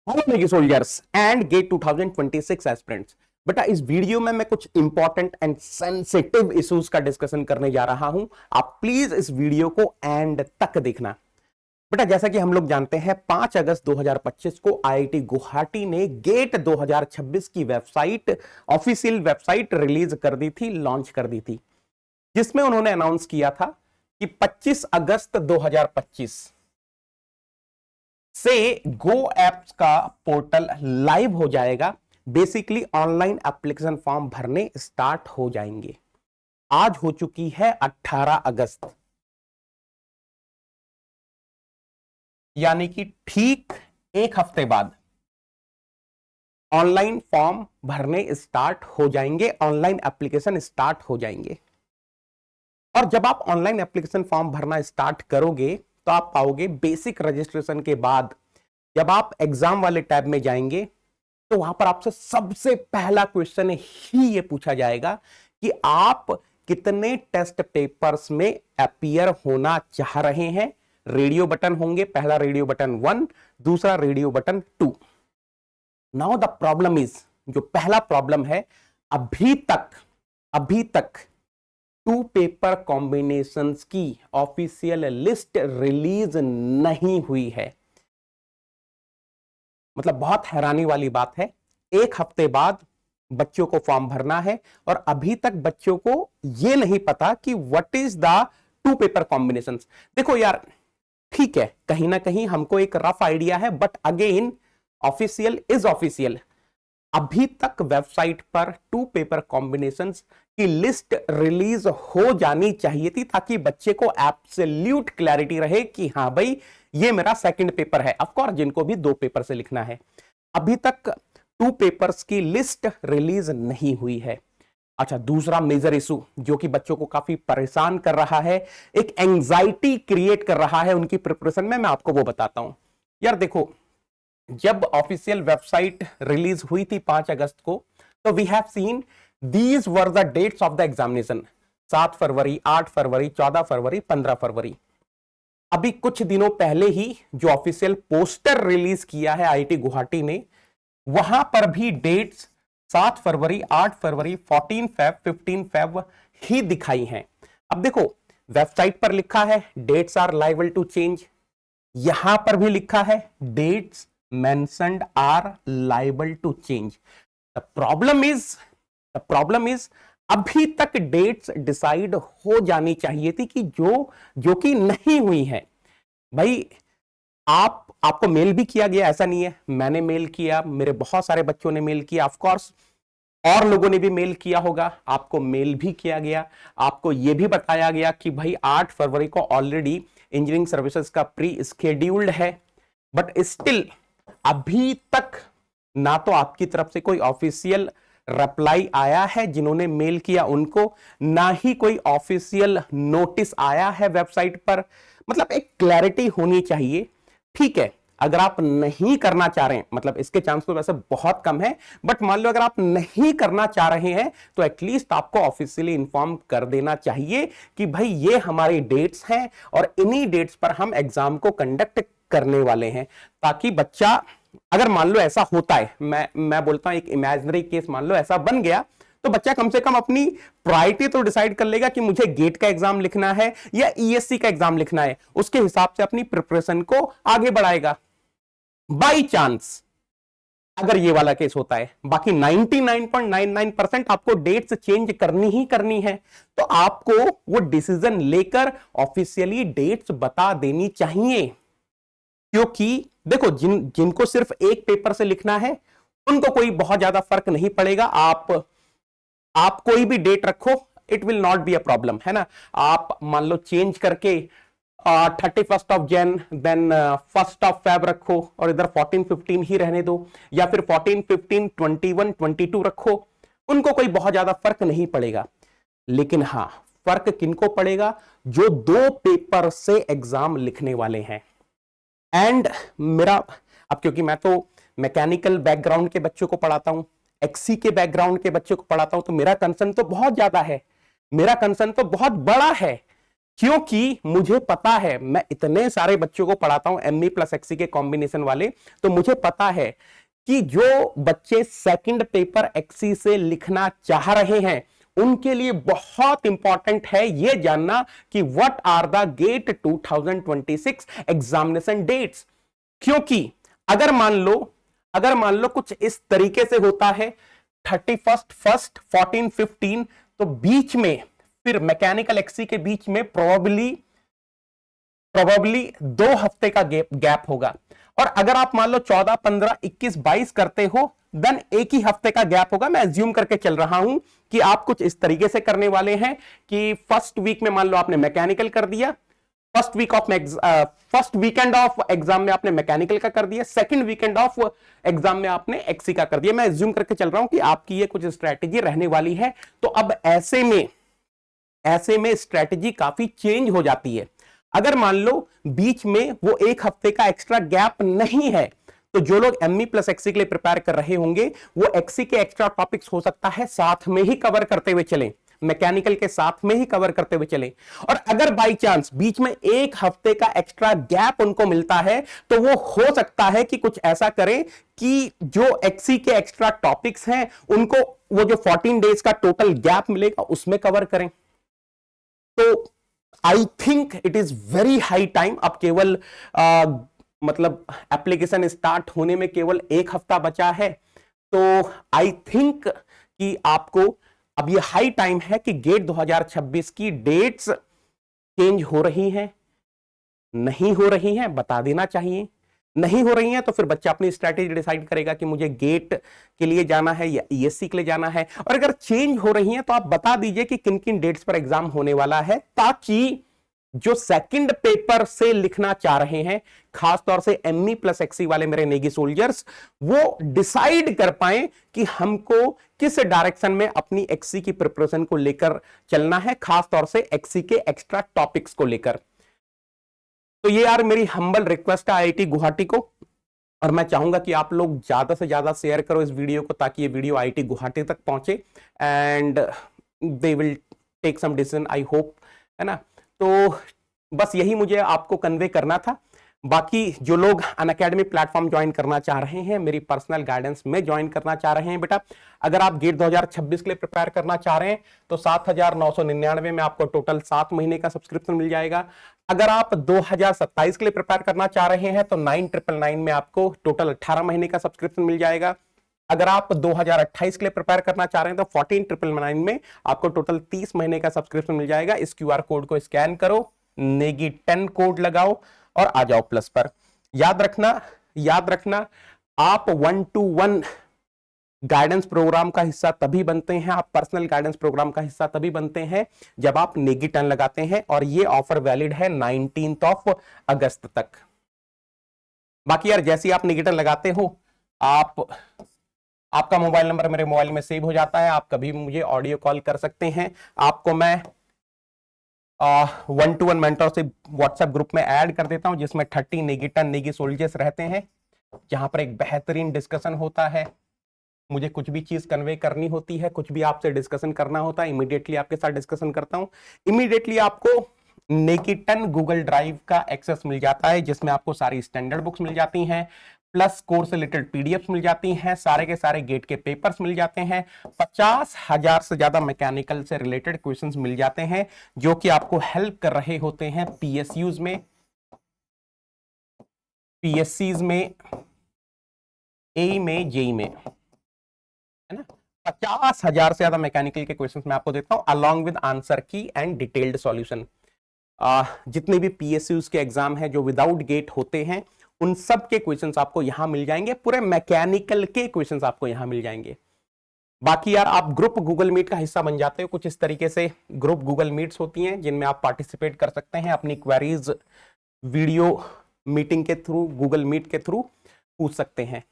Hello Maggie soldiers and GATE 2026 aspirants. बेटा इस video में मैं कुछ इंपॉर्टेंट एंड सेंसिटिव इश्यूज का डिस्कशन करने जा रहा हूं। आप प्लीज इस वीडियो को एंड तक देखना। बेटा जैसा कि हम लोग जानते हैं 5 अगस्त 2025 को आईआईटी गुवाहाटी ने गेट 2026 की वेबसाइट ऑफिशियल वेबसाइट रिलीज कर दी थी, लॉन्च कर दी थी, जिसमें उन्होंने अनाउंस किया था कि 25 अगस्त 2025 से गो एप्स का पोर्टल लाइव हो जाएगा। बेसिकली ऑनलाइन एप्लीकेशन फॉर्म भरने स्टार्ट हो जाएंगे। आज हो चुकी है 18 अगस्त, यानी कि ठीक एक हफ्ते बाद ऑनलाइन फॉर्म भरने स्टार्ट हो जाएंगे, ऑनलाइन एप्लीकेशन स्टार्ट हो जाएंगे। और जब आप ऑनलाइन एप्लीकेशन फॉर्म भरना स्टार्ट करोगे तो आप पाओगे बेसिक रजिस्ट्रेशन के बाद जब आप एग्जाम वाले टैब में जाएंगे तो वहां पर आपसे सबसे पहला क्वेश्चन ही ये पूछा जाएगा कि आप कितने टेस्ट पेपर्स में अपीयर होना चाह रहे हैं। रेडियो बटन होंगे, पहला रेडियो बटन 1, दूसरा radio button 2। Now the problem is, जो पहला प्रॉब्लम है, अभी तक 2 पेपर कॉम्बिनेशंस की ऑफिशियल लिस्ट रिलीज नहीं हुई है। मतलब बहुत हैरानी वाली बात है, एक हफ्ते बाद बच्चों को फॉर्म भरना है और अभी तक बच्चों को यह नहीं पता कि what is the 2 paper combinations. देखो यार, ठीक है, कहीं ना कहीं हमको एक रफ आइडिया है, but again official is official. अभी तक वेबसाइट पर 2 पेपर कॉम्बिनेशंस की लिस्ट रिलीज हो जानी चाहिए थी, ताकि बच्चे को एब्सोल्यूट क्लैरिटी रहे कि हाँ भाई ये मेरा सेकंड पेपर है। ऑफ कोर्स जिनको भी 2 पेपर से लिखना है, अभी तक 2 पेपर्स की लिस्ट रिलीज नहीं हुई है। अच्छा, दूसरा मेजर इशू जो कि बच्चों को काफी परेशान कर रहा है, एक एंजाइटी क्रिएट कर रहा है उनकी प्रिपरेशन में, मैं आपको वो बताता हूं। यार देखो, जब ऑफिशियल वेबसाइट रिलीज हुई थी 5 अगस्त को, तो we have seen these were the dates of the examination. 7 फरवरी, 8 फरवरी, 14 फरवरी, 15 फरवरी। अभी कुछ दिनों पहले ही जो ऑफिशियल पोस्टर रिलीज किया है आईआईटी गुवाहाटी ने, वहां पर भी डेट्स 7 फरवरी, 8 फरवरी, 14 फेब, 15 फेब ही दिखाई हैं। अब देखो, वेबसाइट पर लिखा है dates are liable to change, यहां पर भी लिखा है dates mentioned are liable to change. The problem is अभी तक डेट्स डिसाइड हो जानी चाहिए थी कि जो कि नहीं हुई है। भाई आपको मेल भी किया गया, ऐसा नहीं है, मैंने मेल किया, मेरे बहुत सारे बच्चों ने मेल किया, ऑफ कोर्स और लोगों ने भी मेल किया होगा, आपको मेल भी किया गया। आपको यह भी बताया गया कि भाई 8 फरवरी को ऑलरेडी इंजीनियरिंग सर्विसेज का प्री स्केड्यूल्ड है, बट स्टिल अभी तक ना तो आपकी तरफ से कोई ऑफिशियल रिप्लाई आया है जिन्होंने मेल किया उनको, ना ही कोई ऑफिशियल नोटिस आया है वेबसाइट पर। मतलब एक क्लैरिटी होनी चाहिए। ठीक है, अगर आप नहीं करना चाह रहे हैं, मतलब इसके चांस तो वैसे बहुत कम है, बट मान लो अगर आप नहीं करना चाह रहे हैं तो एटलीस्ट आपको ऑफिशियली इन्फॉर्म कर देना चाहिए कि भाई ये हमारी डेट्स हैं और इन्हीं डेट्स पर हम एग्जाम को कंडक्ट करने वाले हैं, ताकि बच्चा, अगर मान लो ऐसा होता है, मैं बोलता हूं एक इमेजिनरी केस, मान लो ऐसा बन गया, तो बच्चा कम से कम अपनी प्रायोरिटी तो डिसाइड कर लेगा कि मुझे गेट का एग्जाम लिखना है या ईएससी का एग्जाम लिखना है, उसके हिसाब से अपनी प्रिपरेशन को आगे बढ़ाएगा। बाई चांस अगर ये वाला केस होता है, बाकी 99.99% आपको डेट्स चेंज करनी ही करनी है, तो आपको वो डिसीजन लेकर ऑफिशियली डेट्स बता देनी चाहिए। क्योंकि देखो, जिनको सिर्फ एक पेपर से लिखना है उनको कोई बहुत ज्यादा फर्क नहीं पड़ेगा। आप कोई भी डेट रखो, it will not be a problem, है ना। आप मान लो चेंज करके 31 of Jan then 1 of Feb रखो और इधर 14-15 ही रहने दो, या फिर 14-15 21-22 रखो, उनको कोई बहुत ज्यादा फर्क नहीं पड़ेगा। लेकिन हाँ, फर्क किनको पड़ेगा? जो 2 पेपर से एग्जाम लिखने वाले हैं। एंड मेरा, अब क्योंकि मैं तो मैकेनिकल बैकग्राउंड के बच्चों को पढ़ाता हूं, एक्सी के बैकग्राउंड के बच्चों को पढ़ाता हूं, तो मेरा कंसर्न तो बहुत ज्यादा है, मेरा कंसर्न तो बहुत बड़ा है क्योंकि मुझे पता है, मैं इतने सारे बच्चों को पढ़ाता हूं ME प्लस XE के कॉम्बिनेशन वाले, तो मुझे पता है कि जो बच्चे सेकंड पेपर XE से लिखना चाह रहे हैं उनके लिए बहुत इंपॉर्टेंट है यह जानना कि what are the GATE 2026 examination dates. क्योंकि अगर मान लो कुछ इस तरीके से होता है 31st, 1st, 14, 15, तो बीच में फिर मैकेनिकल XE के बीच में प्रोबेबली 2 हफ्ते का गैप होगा। और अगर आप मान लो 14, 15, 21, 22 करते हो देन एक ही हफ्ते का गैप होगा। मैं एज्यूम करके चल रहा हूं कि आप कुछ इस तरीके से करने वाले हैं कि फर्स्ट वीक में मान लो आपने मैकेनिकल कर दिया, फर्स्ट वीकेंड ऑफ एग्जाम में आपने मैकेनिकल का कर दिया, सेकंड वीकेंड ऑफ एग्जाम में आपने XE का कर दिया। मैं एज्यूम करके चल रहा हूं कि आपकी ये कुछ स्ट्रैटेजी रहने वाली है। तो अब ऐसे में स्ट्रैटेजी काफी चेंज हो जाती है। अगर मान लो बीच में वो एक हफ्ते का एक्स्ट्रा गैप नहीं है, तो जो लोग ME प्लस XE के लिए प्रिपेयर कर रहे होंगे वो XE के एक्स्ट्रा टॉपिक्स हो सकता है साथ में ही कवर करते हुए चलें, मैकेनिकल के साथ में ही कवर करते हुए चलें। और अगर बाई चांस बीच में एक हफ्ते का एक्स्ट्रा गैप उनको मिलता है तो वो हो सकता है कि कुछ ऐसा करें कि जो XE के एक्स्ट्रा टॉपिक्स हैं उनको वो जो 14 डेज का टोटल गैप मिलेगा उसमें कवर करें। तो I think it is very high time. अब केवल मतलब एप्लीकेशन स्टार्ट होने में केवल एक हफ्ता बचा है, तो आई थिंक कि आपको अब ये हाई टाइम है कि गेट 2026 की डेट्स चेंज हो रही हैं, नहीं हो रही हैं, बता देना चाहिए। नहीं हो रही हैं तो फिर बच्चा अपनी स्ट्रैटेजी डिसाइड करेगा कि मुझे गेट के लिए जाना है या ESC के लिए जाना है। और अगर चेंज हो रही हैं तो आप बता दीजिए कि किन किन डेट्स पर एग्जाम होने वाला है, ताकि जो सेकंड पेपर से लिखना चाह रहे हैं, खासतौर से ME प्लस XE वाले मेरे नेगी सोल्जर्स, वो डिसाइड कर पाए कि हमको किस डायरेक्शन में अपनी XE की प्रिपरेशन को लेकर चलना है, खासतौर से XE के एक्स्ट्रा टॉपिक्स को लेकर। तो ये यार मेरी हम्बल रिक्वेस्ट है IIT गुवाहाटी को, और मैं चाहूंगा कि आप लोग ज्यादा से ज्यादा शेयर करो इस वीडियो को, ताकि ये वीडियो IIT गुवाहाटी तक पहुंचे and they will take some decision, I hope, है ना। तो बस यही मुझे आपको कन्वे करना था। बाकी जो लोग अनअकैडमी प्लेटफॉर्म ज्वाइन करना चाह रहे हैं, मेरी पर्सनल गाइडेंस में ज्वाइन करना चाह रहे हैं, बेटा अगर आप गेट 2026 के लिए प्रिपेयर करना चाह रहे हैं तो 7,999 में आपको टोटल 7 महीने का सब्सक्रिप्शन मिल जाएगा। अगर आप 2027 के लिए प्रिपेयर करना चाह रहे हैं तो 9,999 में आपको टोटल 18 महीने का सब्सक्रिप्शन मिल जाएगा। अगर आप 2028 के लिए प्रिपेयर करना चाह रहे हैं तो 14,999 में आपको टोटल 30 महीने का सब्सक्रिप्शन मिल जाएगा। इस QR कोड को स्कैन करो, नेगी 10 कोड लगाओ और आ जाओ प्लस पर। याद रखना आप 1-to-1 गाइडेंस प्रोग्राम का हिस्सा तभी बनते हैं, आप पर्सनल गाइडेंस प्रोग्राम का हिस्सा तभी बनते हैं जब आप नेगी 10 लगाते हैं, और ये ऑफर वैलिड है 19 अगस्त तक। बाकी यार जैसे ही आप नेगी 10 लगाते हो, आपका मोबाइल नंबर मेरे मोबाइल में सेव हो जाता है, आप कभी मुझे ऑडियो कॉल कर सकते हैं। आपको मैं 1-to-1 मेंटर से व्हाट्सएप ग्रुप में ऐड कर देता हूं, जिसमें 30 नेगी 10 नेगी सोल्जर्स रहते हैं, जहां पर एक बेहतरीन डिस्कशन होता है। मुझे कुछ भी चीज कन्वे करनी होती है, कुछ भी आपसे डिस्कशन करना होता है, इमीडिएटली आपके साथ डिस्कशन करता हूं। इमीडिएटली आपको नेगी 10 गूगल ड्राइव का एक्सेस मिल जाता है, जिसमें आपको सारी स्टैंडर्ड बुक्स मिल जाती हैं, प्लस कोर्स से रिलेटेड PDFs मिल जाती हैं, सारे के सारे गेट के पेपर्स मिल जाते हैं, 50,000 से ज्यादा मैकेनिकल से रिलेटेड क्वेश्चंस मिल जाते हैं, जो कि आपको हेल्प कर रहे होते हैं PSUs में, PSCs में, AE में, JEE में, है ना। 50,000 से ज्यादा मैकेनिकल के क्वेश्चंस मैं आपको देता हूं, अलॉन्ग विद आंसर की एंड डिटेल्ड सॉल्यूशन। जितने भी PSUs के एग्जाम हैं जो विदाउट गेट होते हैं, उन सब के क्वेश्चंस आपको यहां मिल जाएंगे, पूरे मैकेनिकल के क्वेश्चंस आपको यहां मिल जाएंगे। बाकी यार आप ग्रुप गूगल मीट का हिस्सा बन जाते हो, कुछ इस तरीके से ग्रुप गूगल मीट्स होती हैं जिनमें आप पार्टिसिपेट कर सकते हैं, अपनी क्वेरीज वीडियो मीटिंग के थ्रू, गूगल मीट के थ्रू पूछ सकते हैं।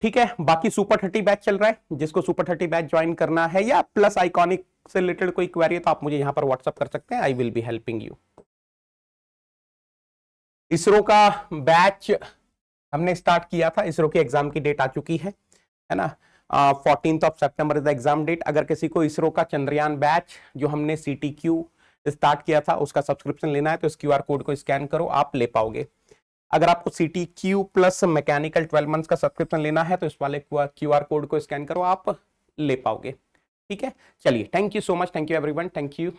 ठीक है, बाकी सुपर 30 बैच चल रहा है, जिसको सुपर 30 बैच ज्वाइन करना है या प्लस आइकॉनिक से रिलेटेड कोई क्वेरी है तो आप मुझे यहां पर व्हाट्सअप कर सकते हैं, I will be helping you. ISRO का बैच हमने स्टार्ट किया था, इसरो की एग्जाम की डेट आ चुकी है ना। 14th of September is the exam date. अगर किसी को इसरो का चंद्रयान बैच जो हमने CTQ स्टार्ट किया था उसका सब्सक्रिप्शन लेना है तो इस क्यूआर कोड को स्कैन करो, आप ले पाओगे। अगर आपको CTQ प्लस मैकेनिकल 12 मंथ्स का सब्सक्रिप्शन लेना है तो इस वाले क्यूआर कोड को स्कैन करो, आप ले पाओगे। ठीक है, चलिए, thank you so much, thank you everyone, thank you.